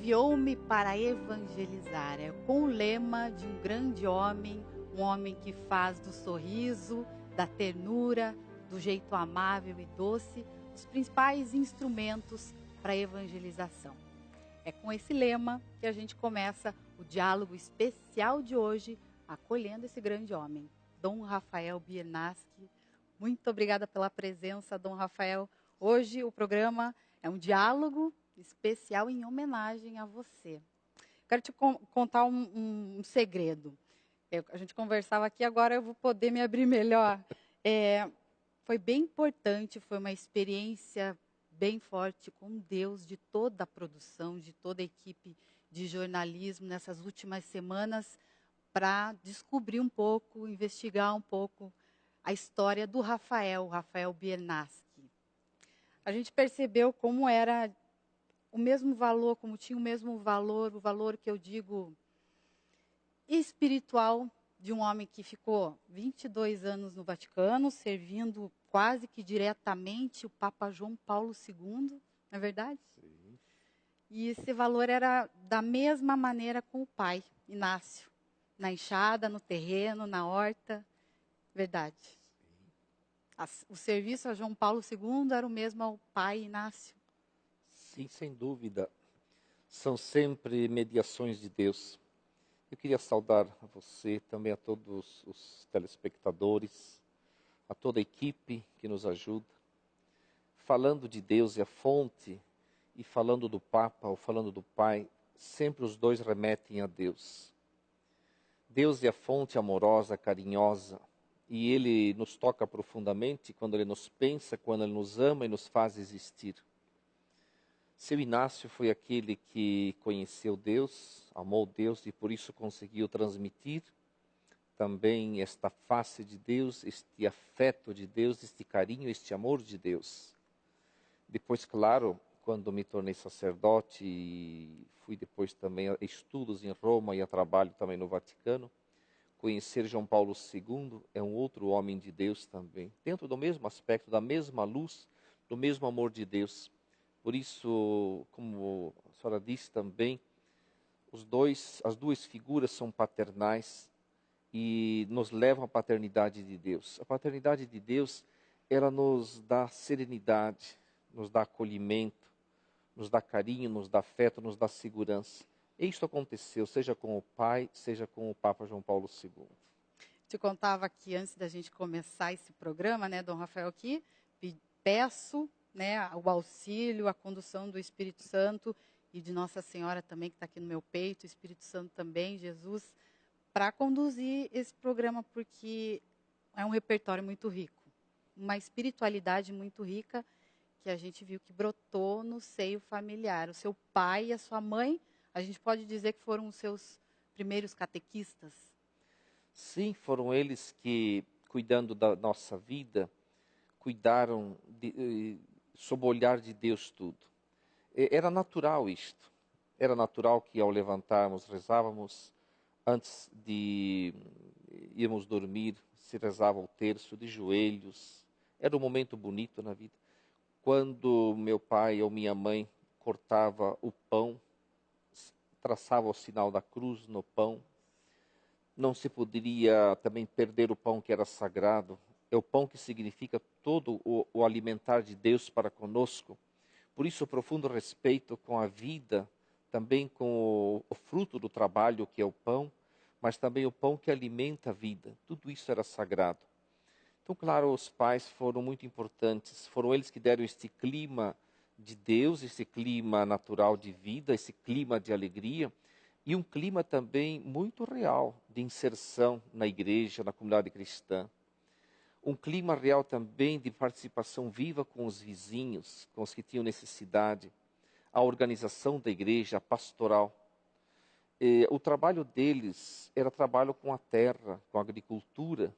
enviou-me para evangelizar. É com o lema de um grande homem, um homem que faz do sorriso, da ternura, do jeito amável e doce, os principais instrumentos para a evangelização. É com esse lema que a gente começa o diálogo especial de hoje, acolhendo esse grande homem, Dom Rafael Biernacki. Muito obrigada pela presença, Dom Rafael. Hoje o programa é um diálogo especial em homenagem a você. Quero te contar um segredo. A gente conversava aqui, agora eu vou poder me abrir melhor. Foi bem importante, foi uma experiência bem forte com Deus, de toda a produção, de toda a equipe de jornalismo nessas últimas semanas, para descobrir um pouco, investigar um pouco a história do Rafael Biernacki. A gente percebeu como era o mesmo valor, como tinha o mesmo valor, o valor que eu digo espiritual, de um homem que ficou 22 anos no Vaticano, servindo quase que diretamente o Papa João Paulo II, não é verdade? Sim. E esse valor era da mesma maneira com o pai, Inácio, na enxada, no terreno, na horta, verdade. O serviço a João Paulo II era o mesmo ao pai Inácio. Sim, sem dúvida. São sempre mediações de Deus. Eu queria saudar a você, também a todos os telespectadores, a toda a equipe que nos ajuda. Falando de Deus e a fonte, e falando do Papa ou falando do Pai, sempre os dois remetem a Deus. Deus é a fonte amorosa, carinhosa, e Ele nos toca profundamente quando Ele nos pensa, quando Ele nos ama e nos faz existir. Seu Inácio foi aquele que conheceu Deus, amou Deus e por isso conseguiu transmitir também esta face de Deus, este afeto de Deus, este carinho, este amor de Deus. Depois, claro, quando me tornei sacerdote e fui depois também a estudos em Roma e a trabalho também no Vaticano, conhecer João Paulo II é um outro homem de Deus também, dentro do mesmo aspecto, da mesma luz, do mesmo amor de Deus. Por isso, como a senhora disse também, as duas figuras são paternais e nos levam à paternidade de Deus. A paternidade de Deus, ela nos dá serenidade, nos dá acolhimento, nos dá carinho, nos dá afeto, nos dá segurança. E isto aconteceu, seja com o pai, seja com o Papa João Paulo II. Te contava que antes da gente começar esse programa, né, Dom Rafael, aqui, peço, né, o auxílio, a condução do Espírito Santo e de Nossa Senhora também, que está aqui no meu peito, o Espírito Santo também, Jesus, para conduzir esse programa, porque é um repertório muito rico, uma espiritualidade muito rica, que a gente viu que brotou no seio familiar. O seu pai e a sua mãe, a gente pode dizer que foram os seus primeiros catequistas. Sim, foram eles que, cuidando da nossa vida, cuidaram sob o olhar de Deus tudo. Era natural isto. Era natural que ao levantarmos, rezávamos, antes de irmos dormir, se rezava o terço de joelhos. Era um momento bonito na vida. Quando meu pai ou minha mãe cortava o pão, traçava o sinal da cruz no pão, não se poderia também perder o pão que era sagrado. É o pão que significa todo o alimentar de Deus para conosco. Por isso, profundo respeito com a vida, também com o fruto do trabalho, que é o pão, mas também o pão que alimenta a vida. Tudo isso era sagrado. Então, claro, os pais foram muito importantes. Foram eles que deram este clima de Deus, esse clima natural de vida, esse clima de alegria, e um clima também muito real de inserção na igreja, na comunidade cristã. Um clima real também de participação viva com os vizinhos, com os que tinham necessidade, a organização da igreja, a pastoral. O trabalho deles era trabalho com a terra, com a agricultura.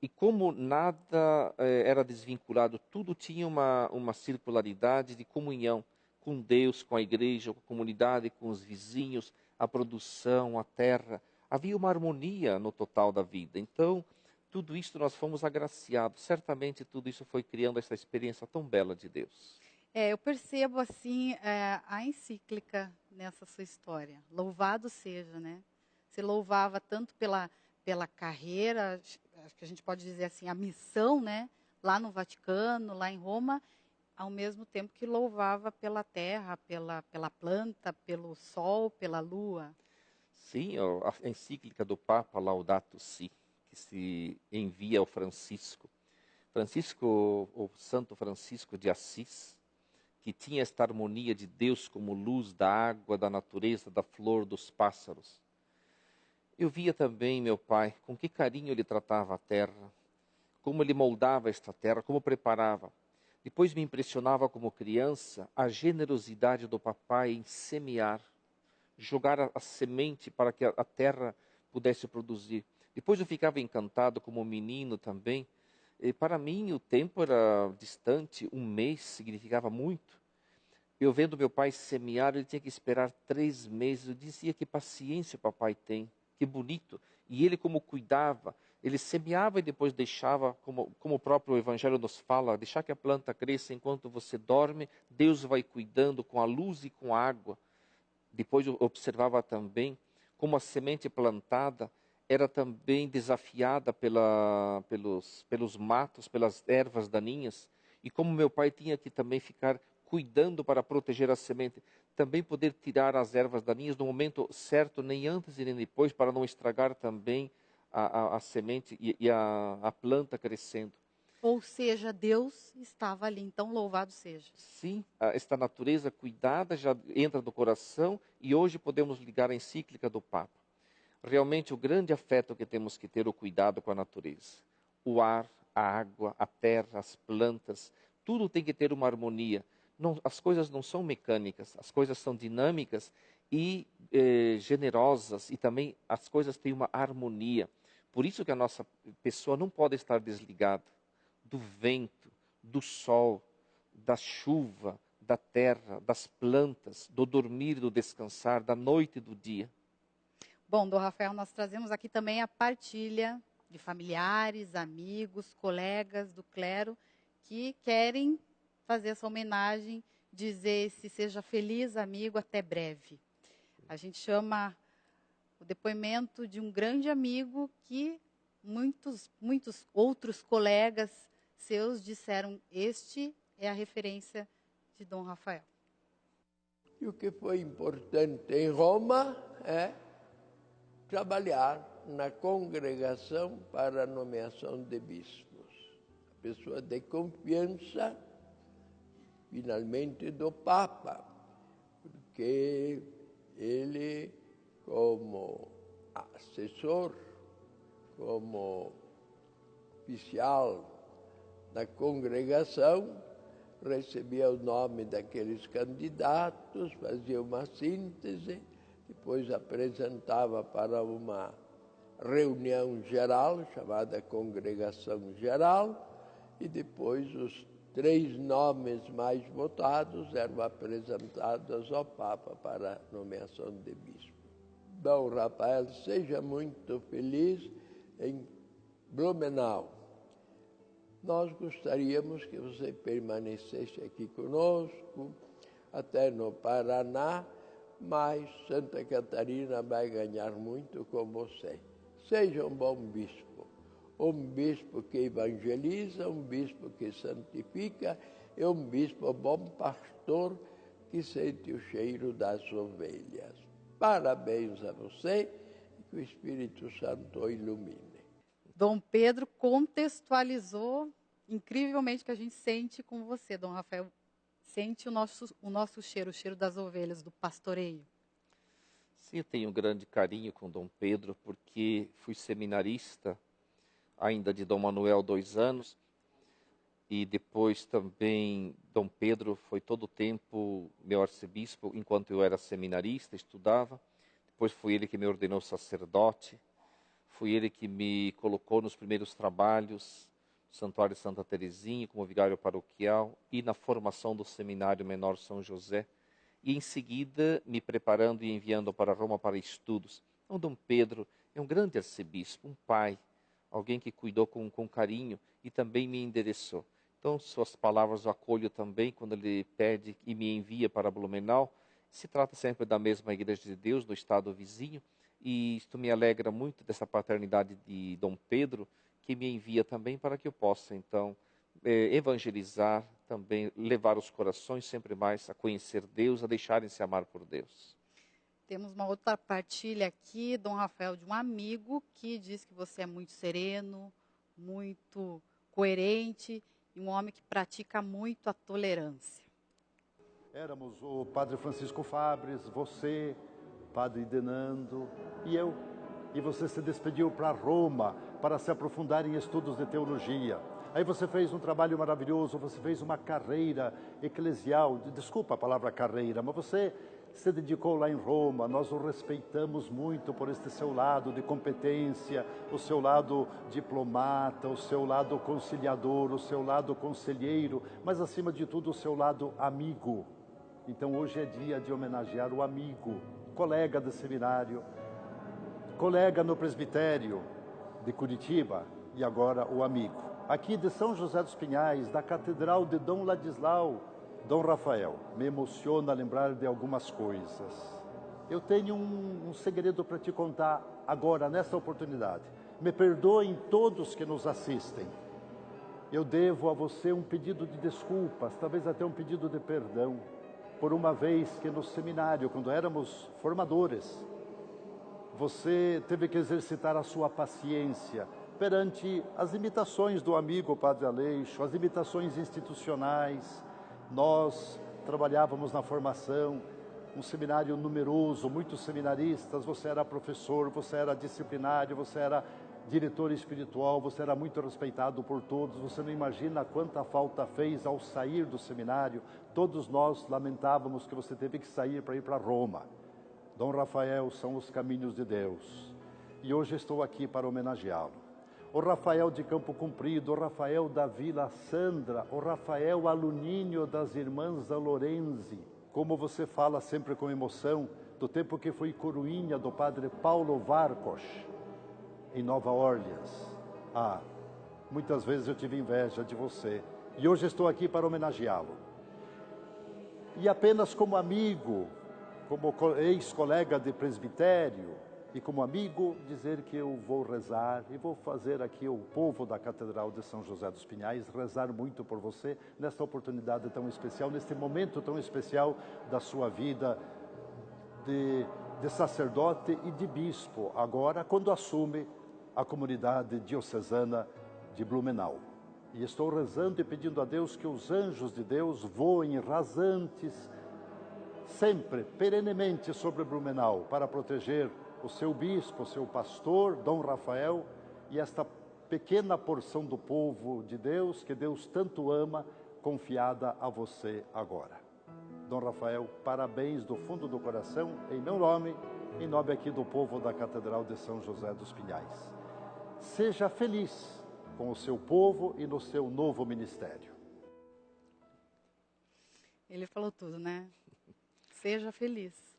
E como nada era desvinculado, tudo tinha uma circularidade de comunhão com Deus, com a igreja, com a comunidade, com os vizinhos, a produção, a terra. Havia uma harmonia no total da vida. Então, tudo isso nós fomos agraciados. Certamente tudo isso foi criando essa experiência tão bela de Deus. Eu percebo assim a encíclica nessa sua história. Louvado seja, né? Você louvava tanto pela carreira, acho que a gente pode dizer assim, a missão, né? Lá no Vaticano, lá em Roma, ao mesmo tempo que louvava pela terra, pela planta, pelo sol, pela lua. Sim, a encíclica do Papa Laudato Si, que se envia ao Francisco. Francisco, o Santo Francisco de Assis, que tinha esta harmonia de Deus como luz da água, da natureza, da flor, dos pássaros. Eu via também, meu pai, com que carinho ele tratava a terra, como ele moldava esta terra, como preparava. Depois me impressionava como criança a generosidade do papai em semear, jogar a semente para que a terra pudesse produzir. Depois eu ficava encantado como menino também. E para mim o tempo era distante, um mês significava muito. Eu vendo meu pai semear, ele tinha que esperar 3 meses. Eu dizia que paciência o papai tem, que bonito. E ele como cuidava, ele semeava e depois deixava, como o próprio Evangelho nos fala, deixar que a planta cresça enquanto você dorme, Deus vai cuidando com a luz e com a água. Depois eu observava também como a semente plantada era também desafiada pelos matos, pelas ervas daninhas, e como meu pai tinha que também ficar cuidando para proteger a semente, também poder tirar as ervas daninhas no momento certo, nem antes e nem depois, para não estragar também a semente e a planta crescendo. Ou seja, Deus estava ali, então louvado seja. Sim, esta natureza cuidada já entra no coração e hoje podemos ligar a encíclica do Papa. Realmente o grande afeto que temos que ter, o cuidado com a natureza. O ar, a água, a terra, as plantas, tudo tem que ter uma harmonia. Não, as coisas não são mecânicas, as coisas são dinâmicas e generosas, e também as coisas têm uma harmonia. Por isso que a nossa pessoa não pode estar desligada do vento, do sol, da chuva, da terra, das plantas, do dormir, do descansar, da noite e do dia. Bom, Dom Rafael, nós trazemos aqui também a partilha de familiares, amigos, colegas do clero que querem fazer essa homenagem, dizer se seja feliz, amigo, até breve. A gente chama o depoimento de um grande amigo que muitos outros colegas seus disseram: este é a referência de Dom Rafael. E o que foi importante em Roma é trabalhar na congregação para a nomeação de bispos. A pessoa de confiança, finalmente, do Papa, porque ele, como assessor, como oficial da congregação, recebia o nome daqueles candidatos, fazia uma síntese, depois apresentava para uma reunião geral, chamada Congregação Geral, e depois os 3 nomes mais votados eram apresentados ao Papa para a nomeação de bispo. Dom Rafael, seja muito feliz em Blumenau. Nós gostaríamos que você permanecesse aqui conosco, até no Paraná, mas Santa Catarina vai ganhar muito com você. Seja um bom bispo que evangeliza, um bispo que santifica, e um bispo bom pastor que sente o cheiro das ovelhas. Parabéns a você e que o Espírito Santo o ilumine. Dom Pedro contextualizou incrivelmente o que a gente sente com você, Dom Rafael. Sente o nosso cheiro, o cheiro das ovelhas, do pastoreio. Sim, eu tenho um grande carinho com Dom Pedro, porque fui seminarista ainda de Dom Manuel 2 anos, e depois também Dom Pedro foi todo o tempo meu arcebispo, enquanto eu era seminarista, estudava. Depois foi ele que me ordenou sacerdote, foi ele que me colocou nos primeiros trabalhos, no Santuário Santa Teresinha, como vigário paroquial, e na formação do Seminário Menor São José, e em seguida me preparando e enviando para Roma para estudos. Então, Dom Pedro é um grande arcebispo, um pai, alguém que cuidou com carinho e também me endereçou. Então, suas palavras eu acolho também quando ele pede e me envia para Blumenau. Se trata sempre da mesma Igreja de Deus, do estado vizinho, e isto me alegra muito dessa paternidade de Dom Pedro, que me envia também para que eu possa, então, evangelizar, também levar os corações sempre mais a conhecer Deus, a deixarem-se amar por Deus. Temos uma outra partilha aqui, Dom Rafael, de um amigo que diz que você é muito sereno, muito coerente e um homem que pratica muito a tolerância. Éramos o Padre Francisco Fabres, você, Padre Denando e eu. E você se despediu para Roma para se aprofundar em estudos de teologia. Aí você fez um trabalho maravilhoso, você fez uma carreira eclesial, desculpa a palavra carreira, mas você se dedicou lá em Roma, nós o respeitamos muito por este seu lado de competência, o seu lado diplomata, o seu lado conciliador, o seu lado conselheiro, mas acima de tudo o seu lado amigo. Então hoje é dia de homenagear o amigo, colega de seminário, colega no presbitério de Curitiba e agora o amigo. Aqui de São José dos Pinhais, da Catedral de Dom Ladislau, Dom Rafael, me emociona lembrar de algumas coisas. Eu tenho um segredo para te contar agora, nessa oportunidade. Me perdoem todos que nos assistem. Eu devo a você um pedido de desculpas, talvez até um pedido de perdão, por uma vez que no seminário, quando éramos formadores, você teve que exercitar a sua paciência perante as imitações do amigo Padre Aleixo, as imitações institucionais. Nós trabalhávamos na formação, um seminário numeroso, muitos seminaristas, você era professor, você era disciplinário, você era diretor espiritual, você era muito respeitado por todos, você não imagina quanta falta fez ao sair do seminário. Todos nós lamentávamos que você teve que sair para ir para Roma. Dom Rafael, são os caminhos de Deus. E hoje estou aqui para homenageá-lo. O Rafael de Campo Comprido, o Rafael da Vila Sandra, o Rafael aluninho das Irmãs Lorenzi. Como você fala sempre com emoção, do tempo que fui coroinha do Padre Paulo Varcos, em Nova Orleans. Muitas vezes eu tive inveja de você. E hoje estou aqui para homenageá-lo. E apenas como amigo, como ex-colega de presbitério, e como amigo, dizer que eu vou rezar e vou fazer aqui o povo da Catedral de São José dos Pinhais rezar muito por você nesta oportunidade tão especial, neste momento tão especial da sua vida de sacerdote e de bispo, agora quando assume a comunidade diocesana de Blumenau. E estou rezando e pedindo a Deus que os anjos de Deus voem rasantes, sempre, perenemente sobre Blumenau, para proteger o seu bispo, o seu pastor, Dom Rafael, e esta pequena porção do povo de Deus, que Deus tanto ama, confiada a você agora. Dom Rafael, parabéns do fundo do coração, em meu nome, em nome aqui do povo da Catedral de São José dos Pinhais. Seja feliz com o seu povo e no seu novo ministério. Ele falou tudo, né? Seja feliz.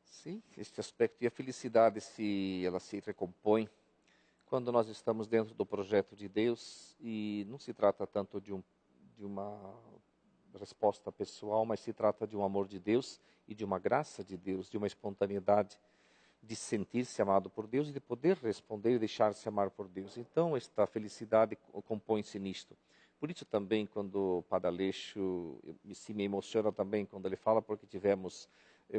Sim, este aspecto. E a felicidade, ela se recompõe quando nós estamos dentro do projeto de Deus, e não se trata tanto de uma resposta pessoal, mas se trata de um amor de Deus e de uma graça de Deus, de uma espontaneidade de sentir-se amado por Deus e de poder responder e deixar-se amar por Deus. Então, esta felicidade compõe-se nisto. Por isso também, quando o Padre Aleixo me emociona também quando ele fala, porque tivemos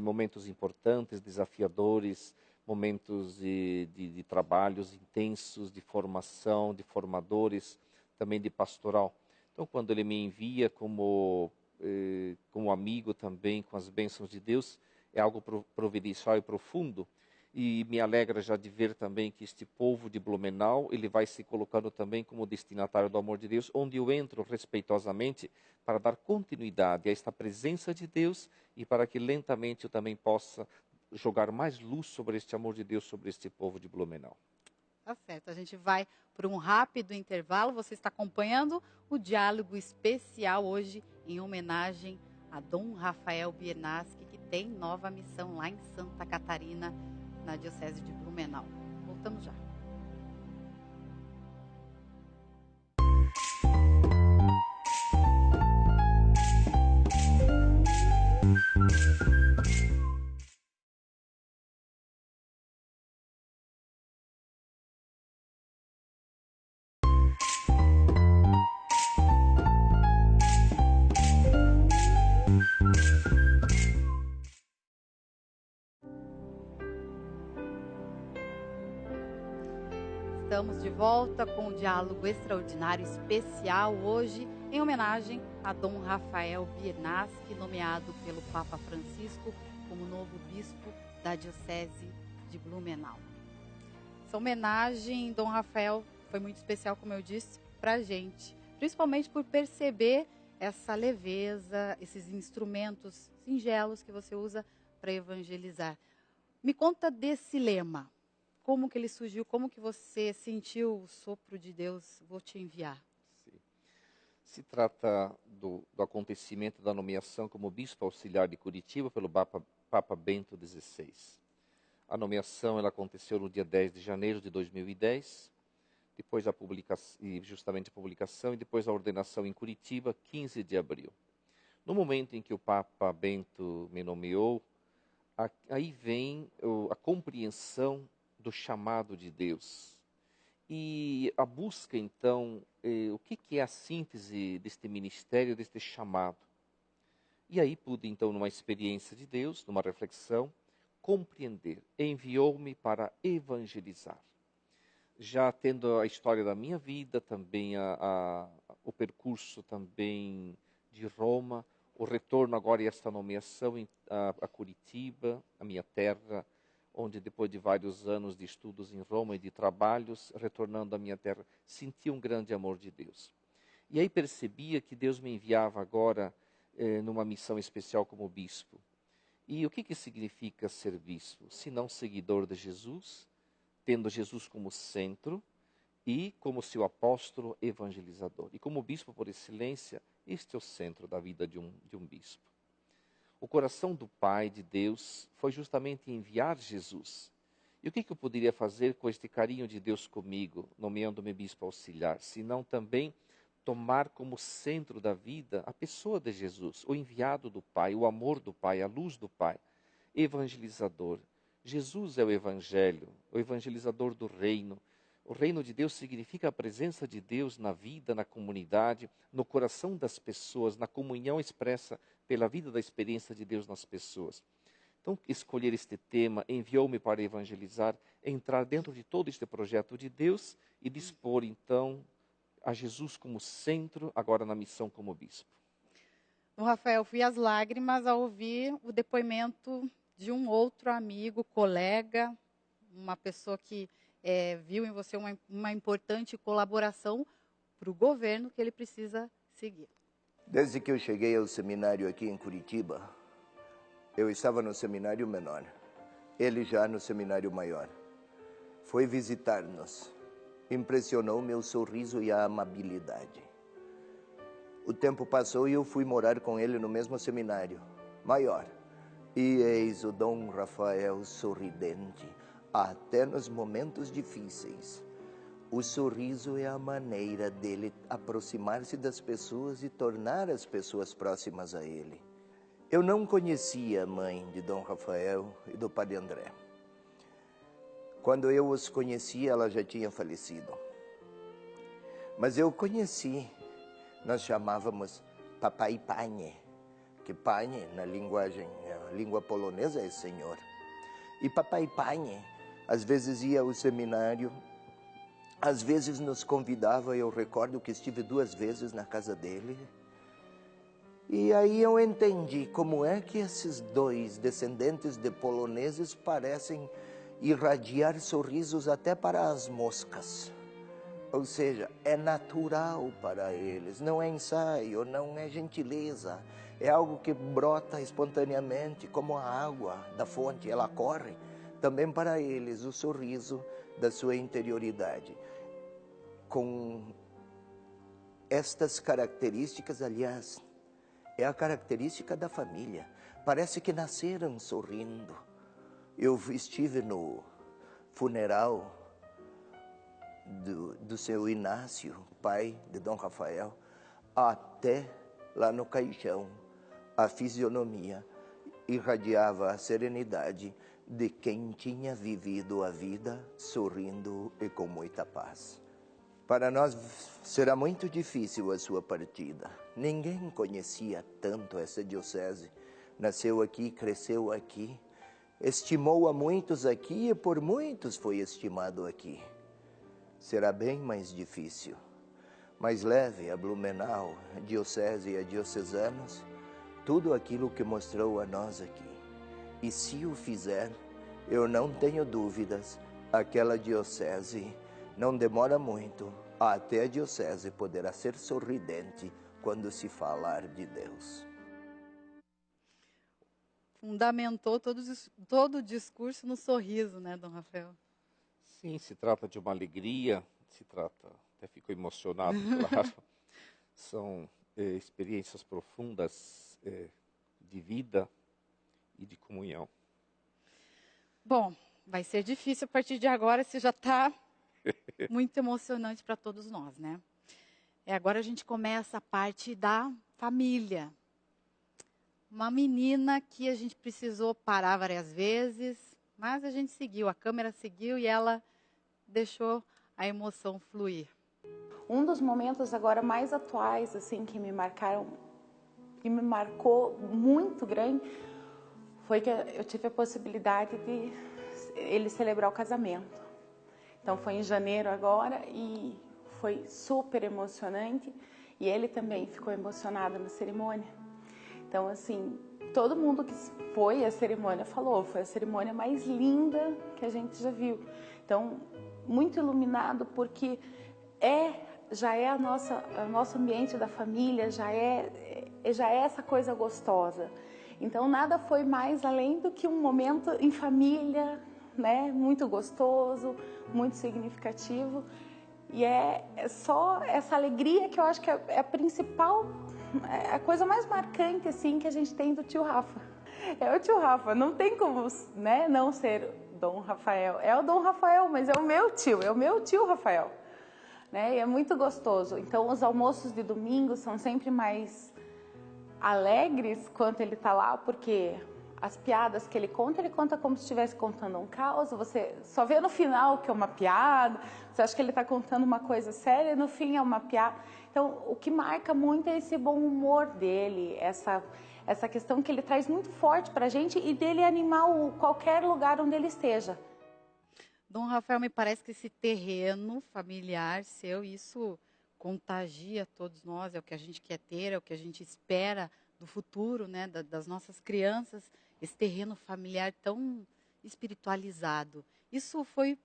momentos importantes, desafiadores, momentos de trabalhos intensos, de formação, de formadores, também de pastoral. Então, quando ele me envia como amigo também, com as bênçãos de Deus, é algo providencial e profundo. E me alegra já de ver também que este povo de Blumenau, ele vai se colocando também como destinatário do amor de Deus, onde eu entro respeitosamente para dar continuidade a esta presença de Deus e para que lentamente eu também possa jogar mais luz sobre este amor de Deus, sobre este povo de Blumenau. Tá certo, a gente vai por um rápido intervalo. Você está acompanhando o diálogo especial hoje em homenagem a Dom Rafael Biernacki, que tem nova missão lá em Santa Catarina, na Diocese de Blumenau. Voltamos já. volta com um diálogo extraordinário especial hoje em homenagem a Dom Rafael Biernaschi, nomeado pelo Papa Francisco como novo bispo da Diocese de Blumenau. Essa homenagem, Dom Rafael, foi muito especial, como eu disse, para a gente, principalmente por perceber essa leveza, esses instrumentos singelos que você usa para evangelizar. Me conta desse lema. Como que ele surgiu? Como que você sentiu o sopro de Deus? Vou te enviar. Sim. Se trata do acontecimento da nomeação como bispo auxiliar de Curitiba pelo Papa Bento XVI. A nomeação ela aconteceu no dia 10 de janeiro de 2010, depois justamente a publicação e depois a ordenação em Curitiba, 15 de abril. No momento em que o Papa Bento me nomeou, aí vem a compreensão do chamado de Deus. E a busca, então, o que é a síntese deste ministério, deste chamado? E aí pude, então, numa experiência de Deus, numa reflexão, compreender. Enviou-me para evangelizar. Já tendo a história da minha vida, também o percurso também de Roma, o retorno agora e esta nomeação a Curitiba, a minha terra, onde depois de vários anos de estudos em Roma e de trabalhos, retornando à minha terra, senti um grande amor de Deus. E aí percebia que Deus me enviava agora numa missão especial como bispo. E o que significa ser bispo? Se não seguidor de Jesus, tendo Jesus como centro e como seu apóstolo evangelizador. E como bispo por excelência, este é o centro da vida de um bispo. O coração do Pai, de Deus, foi justamente enviar Jesus. E o que eu poderia fazer com este carinho de Deus comigo, nomeando-me bispo auxiliar, senão também tomar como centro da vida a pessoa de Jesus, o enviado do Pai, o amor do Pai, a luz do Pai, evangelizador. Jesus é o Evangelho, o evangelizador do reino. O reino de Deus significa a presença de Deus na vida, na comunidade, no coração das pessoas, na comunhão expressa pela vida da experiência de Deus nas pessoas. Então, escolher este tema, enviou-me para evangelizar, entrar dentro de todo este projeto de Deus e dispor, então, a Jesus como centro, agora na missão como bispo. Dom Rafael, fui às lágrimas ao ouvir o depoimento de um outro amigo, colega, uma pessoa que viu em você uma importante colaboração para o governo que ele precisa seguir. Desde que eu cheguei ao seminário aqui em Curitiba, eu estava no seminário menor, ele já no seminário maior. Foi visitar-nos, impressionou meu sorriso e a amabilidade. O tempo passou e eu fui morar com ele no mesmo seminário, maior. E eis o Dom Rafael sorridente, até nos momentos difíceis. O sorriso é a maneira dele aproximar-se das pessoas e tornar as pessoas próximas a ele. Eu não conhecia a mãe de Dom Rafael e do Padre André. Quando eu os conheci, ela já tinha falecido. Mas eu conheci, nós chamávamos Papai Panie, que Panie, na língua polonesa, é Senhor. E Papai Panie, às vezes ia ao seminário, às vezes nos convidava, eu recordo que estive 2 vezes na casa dele. E aí eu entendi como é que esses 2 descendentes de poloneses parecem irradiar sorrisos até para as moscas. Ou seja, é natural para eles, não é ensaio, não é gentileza. É algo que brota espontaneamente, como a água da fonte, ela corre. Também para eles, o sorriso da sua interioridade. Com estas características, aliás, é a característica da família. Parece que nasceram sorrindo. Eu estive no funeral do seu Inácio, pai de Dom Rafael, até lá no caixão, a fisionomia irradiava a serenidade de quem tinha vivido a vida sorrindo e com muita paz. Para nós será muito difícil a sua partida. Ninguém conhecia tanto essa diocese. Nasceu aqui, cresceu aqui, estimou a muitos aqui e por muitos foi estimado aqui. será bem mais difícil. Mas leve a Blumenau, a diocese e a diocesanos, tudo aquilo que mostrou a nós aqui. E se o fizer, eu não tenho dúvidas, aquela diocese não demora muito, até a diocese poderá ser sorridente quando se falar de Deus. Fundamentou todo o discurso no sorriso, né, Dom Rafael? Sim, se trata de uma alegria, até fico emocionado, claro. São experiências profundas de vida e de comunhão. Bom, vai ser difícil a partir de agora, se já está muito emocionante para todos nós, né? Agora a gente começa a parte da família. Uma menina que a gente precisou parar várias vezes, mas a gente seguiu, a câmera seguiu e ela deixou a emoção fluir. Um dos momentos agora mais atuais, assim, que me marcou muito grande, foi que eu tive a possibilidade de ele celebrar o casamento. Então foi em janeiro agora e foi super emocionante e ele também ficou emocionado na cerimônia. Então, assim, todo mundo que foi à cerimônia falou, foi a cerimônia mais linda que a gente já viu. Então, muito iluminado porque já é o nosso ambiente da família, já é essa coisa gostosa. Então, nada foi mais além do que um momento em família, né? Muito gostoso, muito significativo. E é só essa alegria que eu acho que é a principal, a coisa mais marcante assim, que a gente tem do tio Rafa. É o tio Rafa, não tem como, né, não ser Dom Rafael. É o Dom Rafael, mas é o meu tio Rafael. Né? E é muito gostoso. Então, os almoços de domingo são sempre mais alegres quando ele está lá, porque as piadas que ele conta como se estivesse contando um caos. Você só vê no final que é uma piada, você acha que ele está contando uma coisa séria e no fim é uma piada. Então, o que marca muito é esse bom humor dele, essa questão que ele traz muito forte para a gente e dele animar qualquer lugar onde ele esteja. Dom Rafael, me parece que esse terreno familiar seu, isso contagia todos nós, é o que a gente quer ter, é o que a gente espera do futuro, né, das nossas crianças, esse terreno familiar tão espiritualizado. Isso foi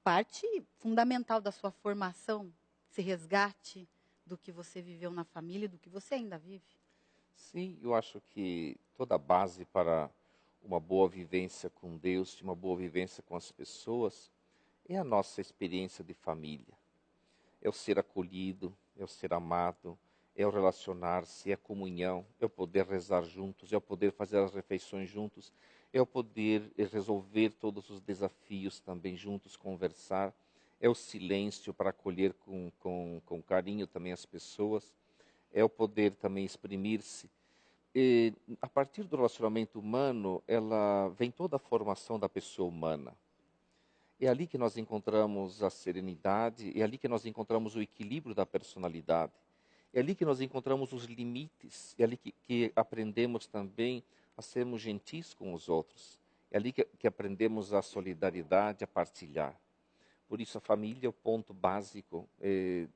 parte fundamental da sua formação, esse resgate do que você viveu na família e do que você ainda vive? Sim, eu acho que toda a base para uma boa vivência com Deus, uma boa vivência com as pessoas, é a nossa experiência de família. É o ser acolhido, é o ser amado, é o relacionar-se, é a comunhão, é o poder rezar juntos, é o poder fazer as refeições juntos, é o poder resolver todos os desafios também juntos, conversar, é o silêncio para acolher com carinho também as pessoas, é o poder também exprimir-se. E, a partir do relacionamento humano, ela vem toda a formação da pessoa humana. É ali que nós encontramos a serenidade, é ali que nós encontramos o equilíbrio da personalidade. É ali que nós encontramos os limites, é ali que aprendemos também a sermos gentis com os outros. É ali que aprendemos a solidariedade, a partilhar. Por isso a família é o ponto básico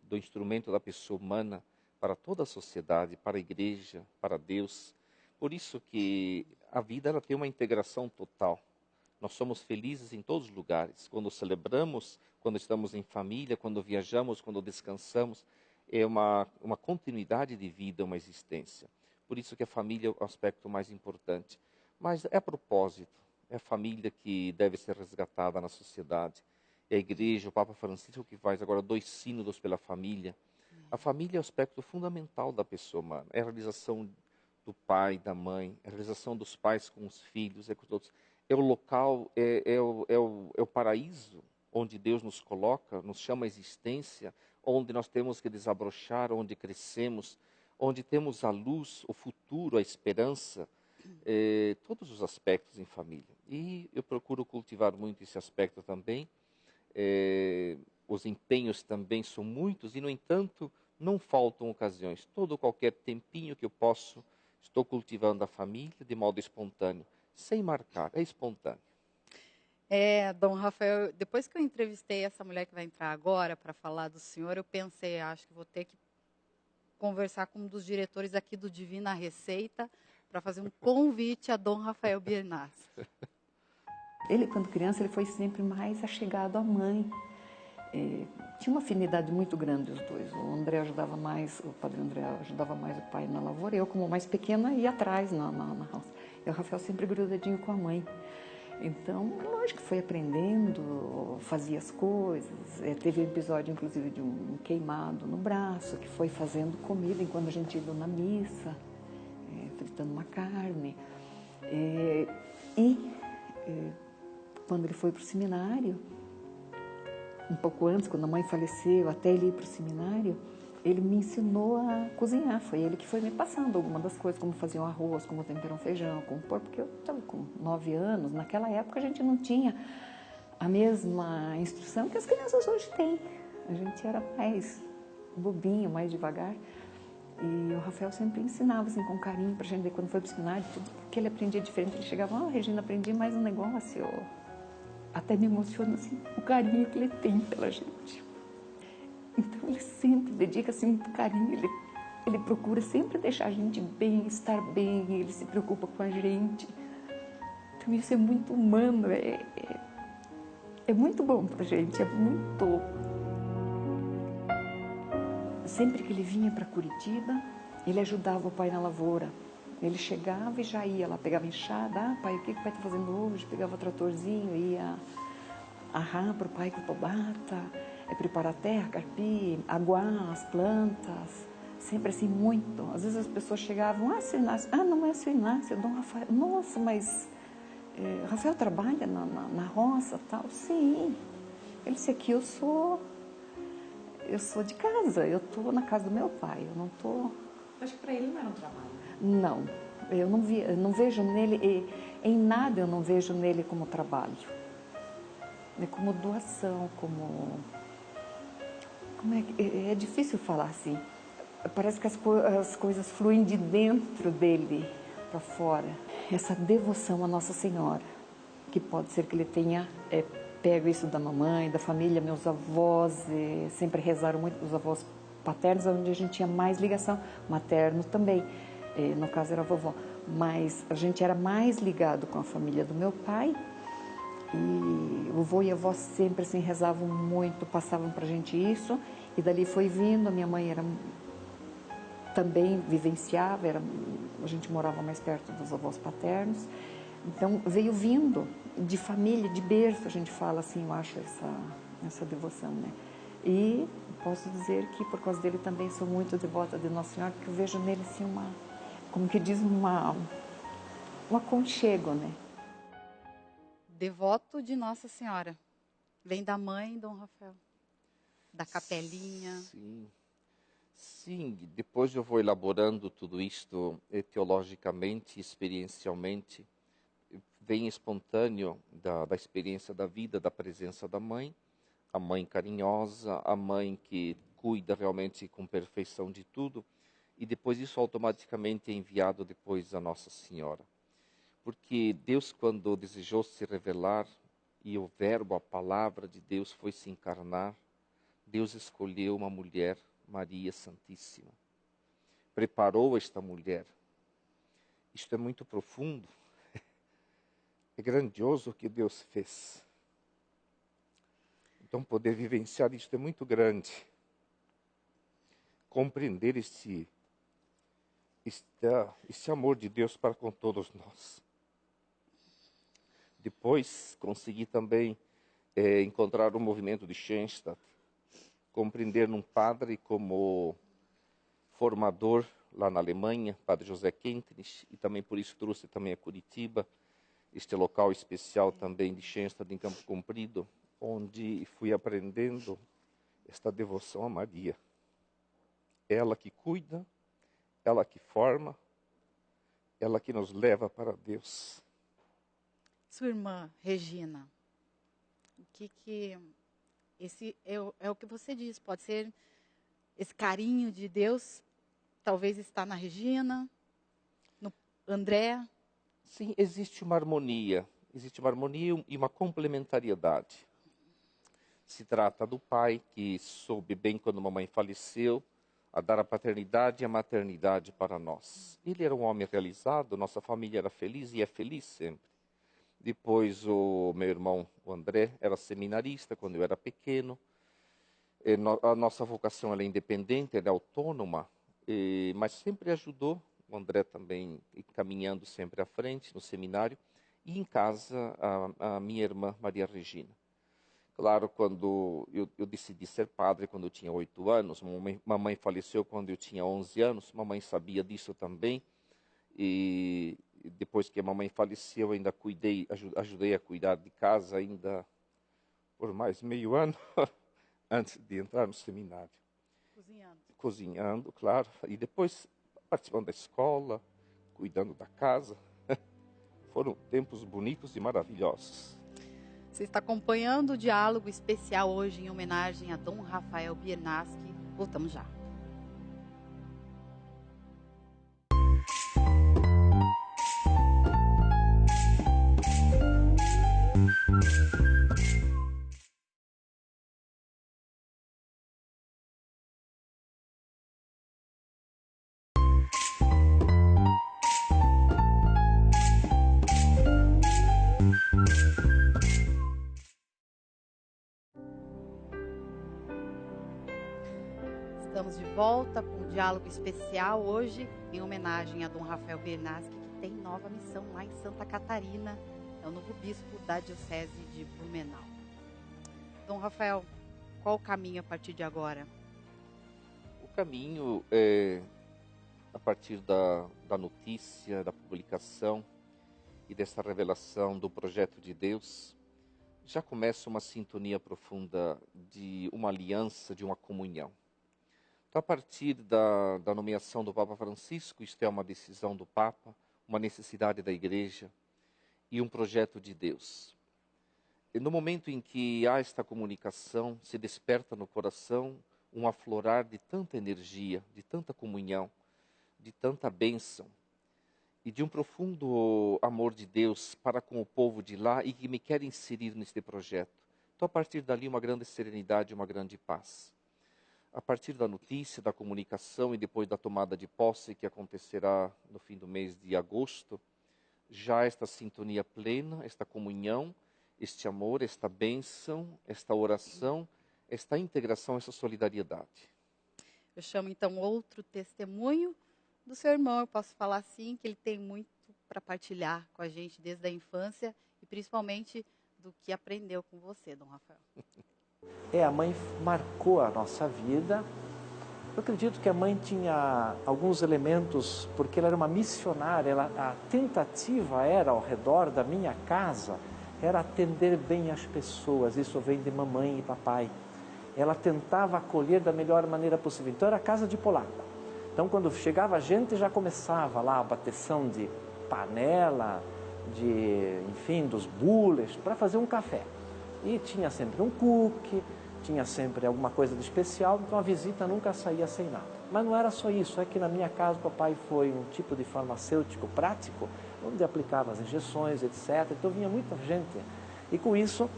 do instrumento da pessoa humana para toda a sociedade, para a igreja, para Deus. Por isso que a vida ela tem uma integração total. Nós somos felizes em todos os lugares. Quando celebramos, quando estamos em família, quando viajamos, quando descansamos. É uma continuidade de vida, uma existência. Por isso que a família é o aspecto mais importante. Mas é a propósito, é a família que deve ser resgatada na sociedade. É a igreja, o Papa Francisco que faz agora 2 sínodos pela família. A família é o aspecto fundamental da pessoa humana. É a realização do pai, da mãe, é a realização dos pais com os filhos, é com todos. É o local, é o paraíso onde Deus nos coloca, nos chama a existência, onde nós temos que desabrochar, onde crescemos, onde temos a luz, o futuro, a esperança, todos os aspectos em família. E eu procuro cultivar muito esse aspecto também. Os empenhos também são muitos e, no entanto, não faltam ocasiões. Qualquer tempinho que eu posso, estou cultivando a família de modo espontâneo, sem marcar, é espontâneo. Dom Rafael, depois que eu entrevistei essa mulher que vai entrar agora para falar do senhor, eu pensei, acho que vou ter que conversar com um dos diretores aqui do Divina Receita para fazer um convite a Dom Rafael Biernaz. Ele, quando criança, ele foi sempre mais achegado à mãe. Tinha uma afinidade muito grande os dois. O André ajudava mais, o padre André ajudava mais o pai na lavoura. Eu, como mais pequena, ia atrás na roça. E o Rafael sempre grudadinho com a mãe. Então, lógico que foi aprendendo, fazia as coisas. Teve um episódio, inclusive, de um queimado no braço, que foi fazendo comida enquanto a gente ia na missa, fritando uma carne. Quando ele foi para o seminário, um pouco antes, quando a mãe faleceu, até ele ir para o seminário, ele me ensinou a cozinhar. Foi ele que foi me passando algumas das coisas, como fazer um arroz, como temperar um feijão, como pôr, porque eu estava com 9 anos. Naquela época a gente não tinha a mesma instrução que as crianças hoje têm. A gente era mais bobinho, mais devagar. E o Rafael sempre ensinava assim, com carinho pra gente. Quando foi pro seminário, tudo que ele aprendia diferente, ele chegava, Regina, aprendi mais um negócio. Até me emociona assim, o carinho que ele tem pela gente. Então ele sempre dedica assim, muito carinho, ele procura sempre deixar a gente bem, estar bem, ele se preocupa com a gente. Então isso é muito humano, é muito bom pra gente, é muito... Sempre que ele vinha para Curitiba, ele ajudava o pai na lavoura. Ele chegava e já ia lá, pegava enxada. Pai, o que o pai está fazendo hoje? Pegava o tratorzinho, ia arrar para o pai com tobata, preparar a terra, carpir, aguar as plantas. Sempre assim, muito. Às vezes as pessoas chegavam, seu Inácio. Não é seu Inácio, é Dom Rafael. Nossa, mas Rafael trabalha na roça tal? Sim. Ele disse, aqui eu sou de casa, eu estou na casa do meu pai, eu não estou... Acho que para ele não era um trabalho. Não, eu não vejo nele, em nada eu não vejo nele como trabalho. É como doação, é difícil falar assim. Parece que as coisas fluem de dentro dele para fora. Essa devoção à Nossa Senhora, que pode ser que ele tenha... pego isso da mamãe, da família, meus avós sempre rezaram muito, os avós paternos, onde a gente tinha mais ligação, materno também, no caso era a vovó, mas a gente era mais ligado com a família do meu pai, e o vovô e a avó sempre assim, rezavam muito, passavam pra gente isso, e dali foi vindo, a minha mãe também vivenciava, a gente morava mais perto dos avós paternos, então veio vindo de família, de berço, a gente fala assim, eu acho, essa devoção, né? E posso dizer que por causa dele também sou muito devota de Nossa Senhora, porque eu vejo nele assim como que diz, um aconchego, né? Devoto de Nossa Senhora. Vem da mãe, Dom Rafael. Da capelinha. Sim, depois eu vou elaborando tudo isto teologicamente, experiencialmente, vem espontâneo da experiência da vida, da presença da mãe, a mãe carinhosa, a mãe que cuida realmente com perfeição de tudo, e depois isso automaticamente é enviado depois a Nossa Senhora. Porque Deus, quando desejou se revelar, e o verbo, a palavra de Deus foi se encarnar, Deus escolheu uma mulher, Maria Santíssima. Preparou esta mulher. Isto é muito profundo. É grandioso o que Deus fez. Então, poder vivenciar isto é muito grande. Compreender este amor de Deus para com todos nós. Depois, consegui também encontrar o movimento de Schoenstatt, compreender num padre como formador lá na Alemanha, Padre José Kentenich, e também por isso trouxe também a Curitiba, este local especial também de Schoenstatt em Campo Comprido, onde fui aprendendo esta devoção a Maria. Ela que cuida, ela que forma, ela que nos leva para Deus. Sua irmã, Regina, esse é o que você diz, pode ser esse carinho de Deus, talvez está na Regina, no André. Sim, existe uma harmonia Existe uma harmonia e uma complementariedade. Se trata do pai que soube bem quando mamãe faleceu a dar a paternidade e a maternidade para nós. Ele era um homem realizado, nossa família era feliz e é feliz sempre. Depois o meu irmão, o André, era seminarista quando eu era pequeno. A nossa vocação ela é independente, ela é autônoma, mas sempre ajudou. O André também caminhando sempre à frente no seminário. E em casa, a minha irmã Maria Regina. Claro, quando eu decidi ser padre quando eu tinha 8 anos, mamãe faleceu quando eu tinha 11 anos, mamãe sabia disso também. E depois que a mamãe faleceu, eu ainda ajudei a cuidar de casa ainda por mais meio ano, antes de entrar no seminário. Cozinhando, claro. E depois participando da escola, cuidando da casa. Foram tempos bonitos e maravilhosos. Você está acompanhando o diálogo especial hoje em homenagem a Dom Rafael Biernacki. Voltamos já. Estamos de volta com um diálogo especial hoje em homenagem a Dom Rafael Biernacki, que tem nova missão lá em Santa Catarina. É o novo bispo da Diocese de Blumenau. Dom Rafael, qual o caminho a partir de agora? O caminho é, a partir da notícia, da publicação e dessa revelação do projeto de Deus, já começa uma sintonia profunda de uma aliança, de uma comunhão. Então, a partir da nomeação do Papa Francisco, isto é uma decisão do Papa, uma necessidade da Igreja e um projeto de Deus. E no momento em que há esta comunicação, se desperta no coração um aflorar de tanta energia, de tanta comunhão, de tanta bênção e de um profundo amor de Deus para com o povo de lá e que me quer inserir neste projeto. Então, a partir dali, uma grande serenidade, uma grande paz. A partir da notícia, da comunicação e depois da tomada de posse, que acontecerá no fim do mês de agosto, já esta sintonia plena, esta comunhão, este amor, esta bênção, esta oração, esta integração, essa solidariedade. Eu chamo então outro testemunho do seu irmão, eu posso falar assim, que ele tem muito para partilhar com a gente desde a infância e principalmente do que aprendeu com você, Dom Rafael. A mãe marcou a nossa vida. Eu acredito que a mãe tinha alguns elementos, porque ela era uma missionária, a tentativa era, ao redor da minha casa, era atender bem as pessoas. Isso vem de mamãe e papai. Ela tentava acolher da melhor maneira possível. Então era casa de polaco. Então quando chegava a gente, já começava lá a bateção de panela, enfim, dos bules, para fazer um café. E tinha sempre um cookie, tinha sempre alguma coisa de especial, então a visita nunca saía sem nada. Mas não era só isso, é que na minha casa o papai foi um tipo de farmacêutico prático, onde aplicava as injeções, etc. Então vinha muita gente. E com isso,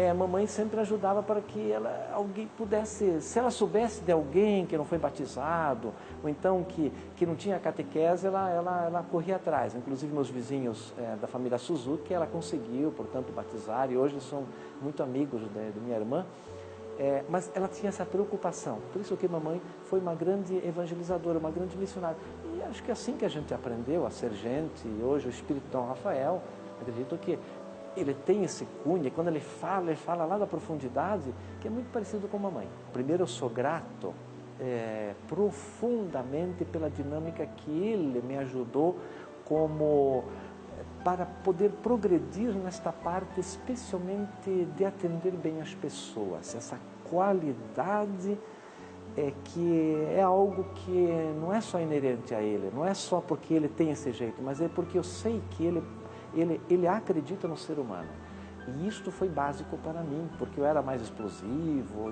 a mamãe sempre ajudava para que alguém pudesse, se ela soubesse de alguém que não foi batizado, ou então que não tinha catequese, ela corria atrás. Inclusive meus vizinhos da família Suzuki, ela conseguiu, portanto, batizar, e hoje são muito amigos de minha irmã. Mas ela tinha essa preocupação. Por isso que mamãe foi uma grande evangelizadora, uma grande missionária. E acho que é assim que a gente aprendeu a ser gente. E hoje o Espírito Dom Rafael, acredito que ele tem esse cunho, e quando ele fala lá da profundidade, que é muito parecido com a mamãe. Primeiro, eu sou grato profundamente pela dinâmica que ele me ajudou para poder progredir nesta parte, especialmente de atender bem as pessoas. Essa qualidade que é algo que não é só inerente a ele, não é só porque ele tem esse jeito, mas é porque eu sei que ele acredita no ser humano. E isto foi básico para mim, porque eu era mais explosivo,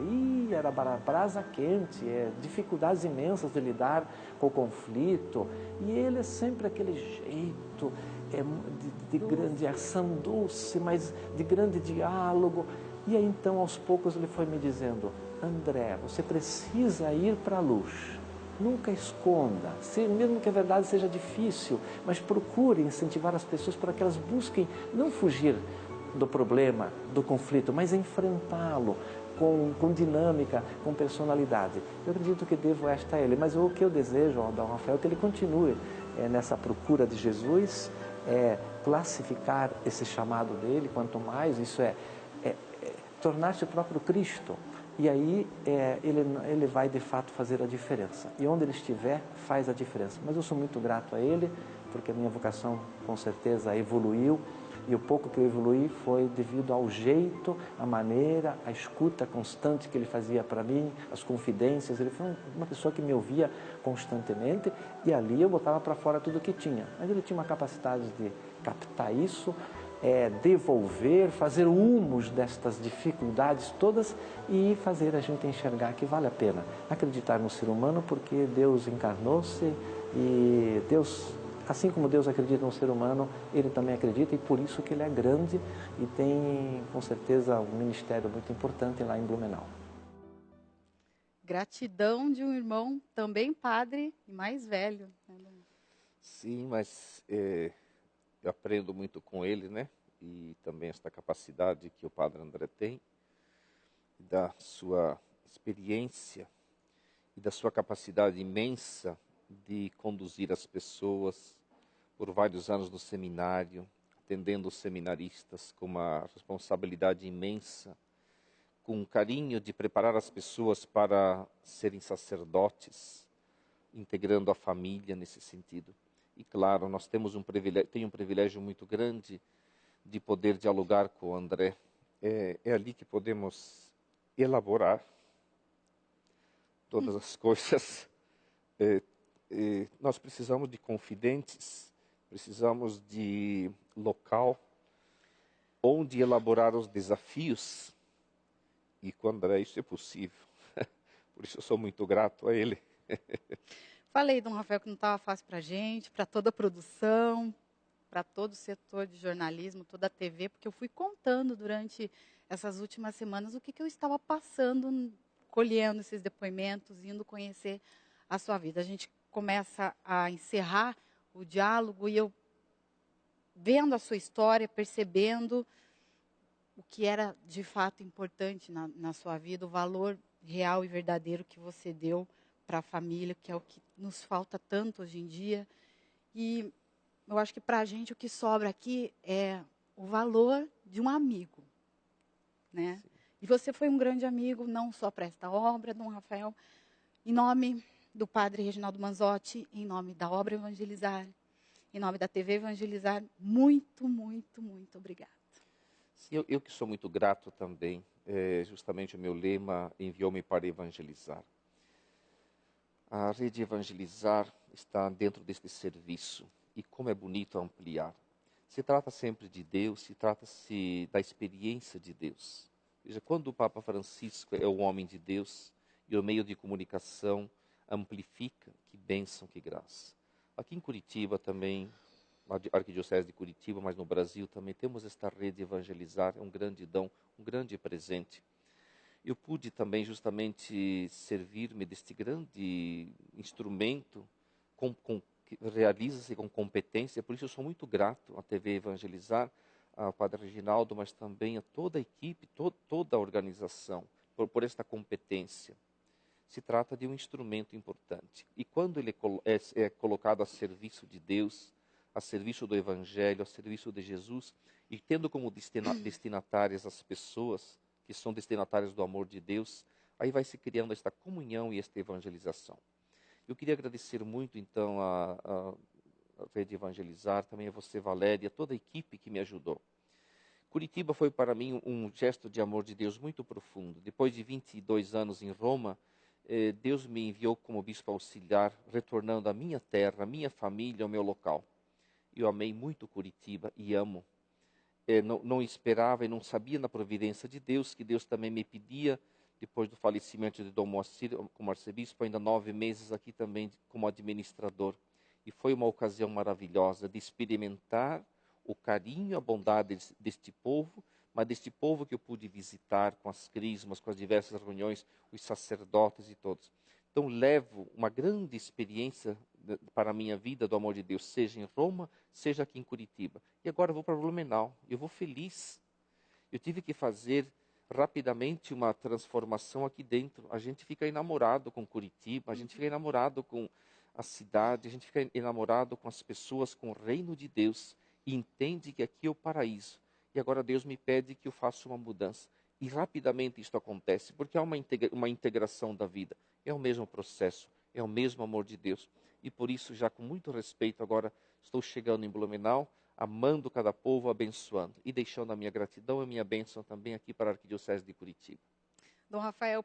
era brasa quente, dificuldades imensas de lidar com o conflito. E ele é sempre aquele jeito, de grande ação doce, mas de grande diálogo. E aí então, aos poucos, ele foi me dizendo: André, você precisa ir para a luz. Nunca esconda, mesmo que a verdade seja difícil, mas procure incentivar as pessoas para que elas busquem não fugir do problema, do conflito, mas enfrentá-lo com dinâmica, com personalidade. Eu acredito que devo esta a ele, mas o que eu desejo ao Dom Rafael é que ele continue nessa procura de Jesus, classificar esse chamado dele, quanto mais, isso tornar-se o próprio Cristo. E aí ele vai de fato fazer a diferença. E onde ele estiver, faz a diferença. Mas eu sou muito grato a ele, porque a minha vocação com certeza evoluiu. E o pouco que eu evoluí foi devido ao jeito, a maneira, a escuta constante que ele fazia para mim, as confidências. Ele foi uma pessoa que me ouvia constantemente e ali eu botava para fora tudo o que tinha. Mas ele tinha uma capacidade de captar isso, devolver, fazer humus destas dificuldades todas e fazer a gente enxergar que vale a pena acreditar no ser humano, porque Deus encarnou-se e Deus, assim como Deus acredita no ser humano, Ele também acredita, e por isso que Ele é grande e tem, com certeza, um ministério muito importante lá em Blumenau. Gratidão de um irmão também padre e mais velho. Sim, mas eu aprendo muito com ele, né? E também esta capacidade que o Padre André tem, da sua experiência e da sua capacidade imensa de conduzir as pessoas por vários anos no seminário, atendendo os seminaristas com uma responsabilidade imensa, com um carinho de preparar as pessoas para serem sacerdotes, integrando a família nesse sentido. E claro, nós temos um privilégio muito grande de poder dialogar com o André. É ali que podemos elaborar todas as coisas. Nós precisamos de confidentes, precisamos de local onde elaborar os desafios, e com o André isso é possível. Por isso eu sou muito grato a ele. Falei, Dom Rafael, que não estava fácil para a gente, para toda a produção, para todo o setor de jornalismo, toda a TV, porque eu fui contando durante essas últimas semanas o que eu estava passando, colhendo esses depoimentos, indo conhecer a sua vida. A gente começa a encerrar o diálogo e eu, vendo a sua história, percebendo o que era de fato importante na sua vida, o valor real e verdadeiro que você deu para a família, que é o que nos falta tanto hoje em dia. E eu acho que para a gente o que sobra aqui é o valor de um amigo, né? Sim. E você foi um grande amigo, não só para esta obra, Dom Rafael. Em nome do Padre Reginaldo Manzotti, em nome da obra Evangelizar, em nome da TV Evangelizar, muito, muito, muito obrigada. Sim, eu que sou muito grato também. Justamente o meu lema, enviou-me para evangelizar. A rede Evangelizar está dentro deste serviço. E como é bonito ampliar. Se trata sempre de Deus, se trata-se da experiência de Deus. Veja, quando o Papa Francisco é o homem de Deus e o meio de comunicação amplifica, que bênção, que graça. Aqui em Curitiba também, a Arquidiocese de Curitiba, mas no Brasil também temos esta rede Evangelizar, é um grande dom, um grande presente. Eu pude também justamente servir-me deste grande instrumento que realiza-se com competência, por isso eu sou muito grato à TV Evangelizar, ao Padre Reginaldo, mas também a toda a equipe, toda a organização, por esta competência. Se trata de um instrumento importante. E quando ele é colocado a serviço de Deus, a serviço do Evangelho, a serviço de Jesus, e tendo como destinatárias as pessoas que são destinatárias do amor de Deus, aí vai se criando esta comunhão e esta evangelização. Eu queria agradecer muito, então, a Rede Evangelizar, também a você, Valéria, toda a equipe que me ajudou. Curitiba foi para mim um gesto de amor de Deus muito profundo. Depois de 22 anos em Roma, Deus me enviou como bispo auxiliar, retornando à minha terra, à minha família, ao meu local. Eu amei muito Curitiba e amo. Não esperava e não sabia na providência de Deus, que Deus também me pedia, depois do falecimento de Dom Moacir como arcebispo, ainda 9 meses aqui também como administrador. E foi uma ocasião maravilhosa de experimentar o carinho, a bondade deste povo, mas deste povo que eu pude visitar com as crismas, com as diversas reuniões, os sacerdotes e todos. Então levo uma grande experiência para a minha vida do amor de Deus, seja em Roma, seja aqui em Curitiba. E agora eu vou para Blumenau, eu vou feliz. Eu tive que fazer rapidamente uma transformação aqui dentro. A gente fica enamorado com Curitiba, a gente fica enamorado com a cidade, a gente fica enamorado com as pessoas, com o reino de Deus, e entende que aqui é o paraíso. E agora Deus me pede que eu faça uma mudança. E rapidamente isto acontece, porque há uma integração da vida. É o mesmo processo, é o mesmo amor de Deus. E por isso, já com muito respeito, agora estou chegando em Blumenau, amando cada povo, abençoando. E deixando a minha gratidão e a minha bênção também aqui para a Arquidiocese de Curitiba. Dom Rafael,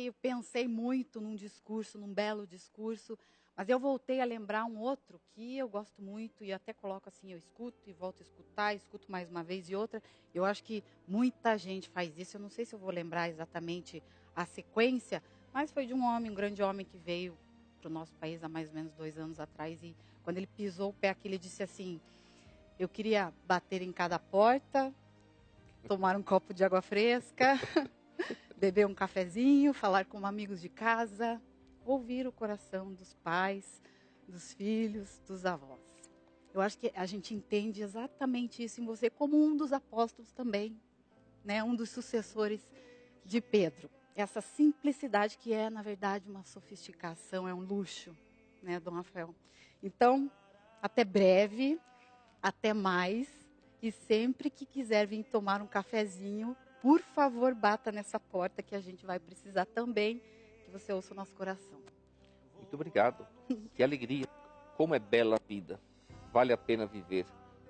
eu pensei muito num discurso, num belo discurso, mas eu voltei a lembrar um outro que eu gosto muito e até coloco assim, eu escuto e volto a escutar, escuto mais uma vez e outra. Eu acho que muita gente faz isso, eu não sei se eu vou lembrar exatamente a sequência, mas foi de um grande homem que veio para o nosso país há mais ou menos 2 anos atrás e quando ele pisou o pé aqui, ele disse assim, eu queria bater em cada porta, tomar um copo de água fresca, beber um cafezinho, falar com amigos de casa, ouvir o coração dos pais, dos filhos, dos avós. Eu acho que a gente entende exatamente isso em você como um dos apóstolos também, né? Um dos sucessores de Pedro. Essa simplicidade que é, na verdade, uma sofisticação, é um luxo, né, Dom Rafael? Então, até breve, até mais, e sempre que quiser vir tomar um cafezinho, por favor, bata nessa porta que a gente vai precisar também que você ouça o nosso coração. Muito obrigado. Que alegria. Como é bela a vida. Vale a pena viver.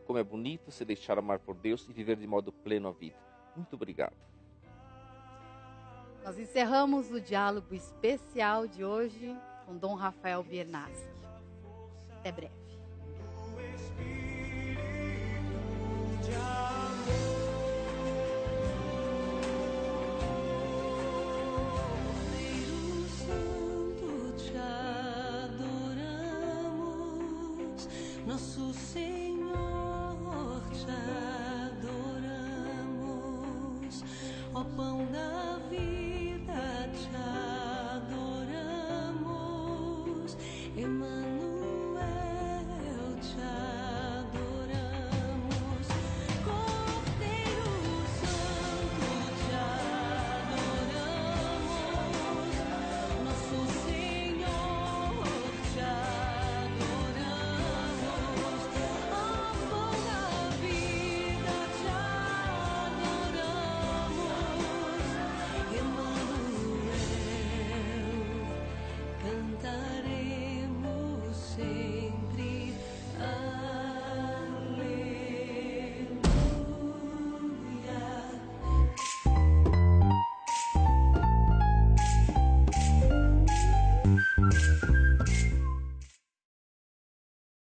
Como é bonito se deixar amar por Deus e viver de modo pleno a vida. Muito obrigado. Nós encerramos o diálogo especial de hoje com Dom Rafael Biernacki. Até breve. Nosso Senhor, te adoramos, ó pão da vida, te adoramos, Emmanuel, te adoramos, Cordeiro Santo, te adoramos, nosso Senhor, te adoramos. Cantaremos sempre aleluia.